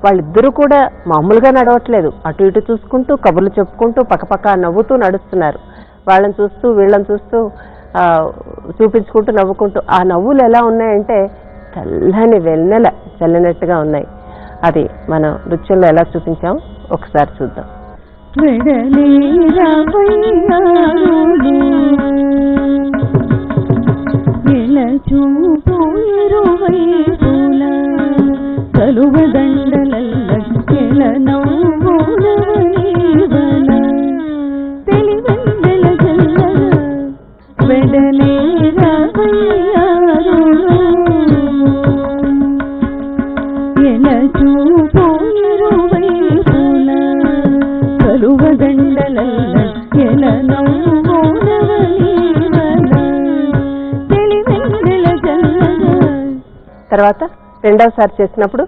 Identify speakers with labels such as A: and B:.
A: వాళ్ళిద్దరూ కూడా మామూలుగా నడవట్లేదు, అటు ఇటు చూసుకుంటూ కబుర్లు చెప్పుకుంటూ పక్కపక్క నవ్వుతూ నడుస్తున్నారు. వాళ్ళని చూస్తూ వీళ్ళని చూస్తూ చూపించుకుంటూ నవ్వుకుంటూ. ఆ నవ్వులు ఎలా ఉన్నాయంటే చల్లని వెన్నెల చల్లినట్టుగా ఉన్నాయి. అది మనం నృత్యంలో ఎలా చూపించాం ఒకసారి చూద్దాం. తర్వాత రెండవసారి చేసినప్పుడు